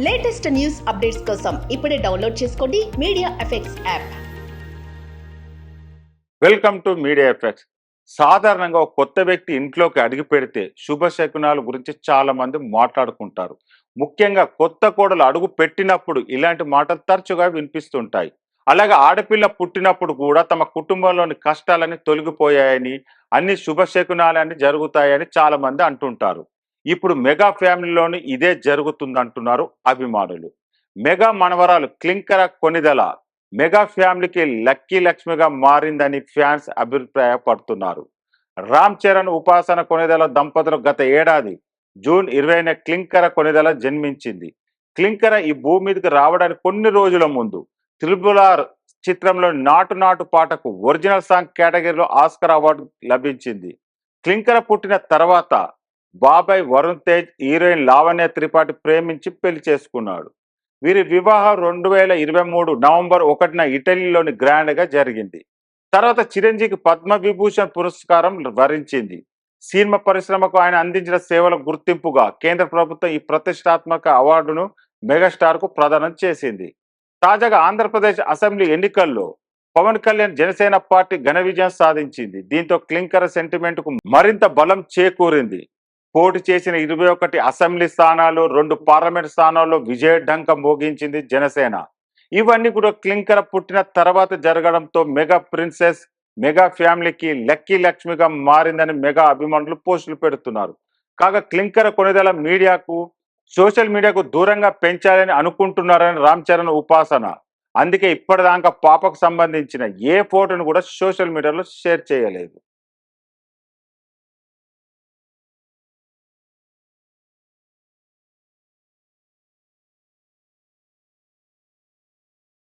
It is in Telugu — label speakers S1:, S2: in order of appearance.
S1: లేటెస్ట్ న్యూస్ అప్డేట్స్ కోసం ఇప్పుడే డౌన్లోడ్ చేసుకోండి media effects app.
S2: Welcome to media effects. సాధారణంగా ఒక కొత్త వ్యక్తి ఇంట్లోకి అడుగు పెడితే శుభశకునాల గురించి చాలా మంది మాట్లాడుకుంటారు. ముఖ్యంగా కొత్త కోడలు అడుగు పెట్టినప్పుడు ఇలాంటి మాటలు తరచుగా వినిపిస్తుంటాయి. అలాగే ఆడపిల్ల పుట్టినప్పుడు కూడా తమ కుటుంబంలోని కష్టాలని తొలగిపోయాయని, అన్ని శుభశకునాలని జరుగుతాయని చాలా మంది అంటుంటారు. ఇప్పుడు మెగా ఫ్యామిలీలోని ఇదే జరుగుతుందంటున్నారు అభిమానులు. మెగా మనవరాలు క్లింకర కొనిదల మెగా ఫ్యామిలీకి లక్కీ లక్ష్మిగా మారిందని ఫ్యాన్స్ అభిప్రాయపడుతున్నారు. రామ్ చరణ్, ఉపాసన కొనిదల దంపతులు గత ఏడాది జూన్ 20న క్లింకర కొనిదల జన్మించింది. క్లింకర ఈ భూమి మీదకి రావడానికి కొన్ని రోజుల ముందు త్రిబుల్ చిత్రంలో నాటు నాటు పాటకు ఒరిజినల్ సాంగ్ కేటగిరీలో ఆస్కర్ అవార్డు లభించింది. క్లింకర పుట్టిన తర్వాత బాబాయ్ వరుణ్ తేజ్ హీరోయిన్ లావణ్య త్రిపాఠి ప్రేమించి పెళ్లి చేసుకున్నాడు. వీరి వివాహం 2023 నవంబర్ 1న ఇటలీలోని గ్రాండ్ గా జరిగింది. తర్వాత చిరంజీవికి పద్మవిభూషణ్ పురస్కారం వరించింది. సినిమా పరిశ్రమకు ఆయన అందించిన సేవల గుర్తింపుగా కేంద్ర ప్రభుత్వం ఈ ప్రతిష్టాత్మక అవార్డును మెగాస్టార్ కు ప్రదానం చేసింది. తాజాగా ఆంధ్రప్రదేశ్ అసెంబ్లీ ఎన్నికల్లో పవన్ కళ్యాణ్ జనసేన పార్టీ ఘన విజయం సాధించింది. దీంతో క్లింకర సెంటిమెంట్ కు మరింత బలం చేకూరింది. పోటీ చేసిన 21 అసెంబ్లీ స్థానాలు, 2 పార్లమెంట్ స్థానాల్లో విజయ ఢంక మోగించింది జనసేన. ఇవన్నీ కూడా క్లింకర పుట్టిన తర్వాత జరగడంతో మెగా ప్రిన్సెస్ మెగా ఫ్యామిలీకి లక్కీ లక్ష్మిగా మారిందని మెగా అభిమానులు పోస్టులు పెడుతున్నారు. కాగా క్లింకర కొనిదల సోషల్ మీడియాకు దూరంగా పెంచాలని అనుకుంటున్నారని రామ్ చరణ్, ఉపాసన. అందుకే ఇప్పటిదాకా పాపకు సంబంధించిన ఏ ఫోటోను కూడా సోషల్ మీడియాలో షేర్ చేయలేదు.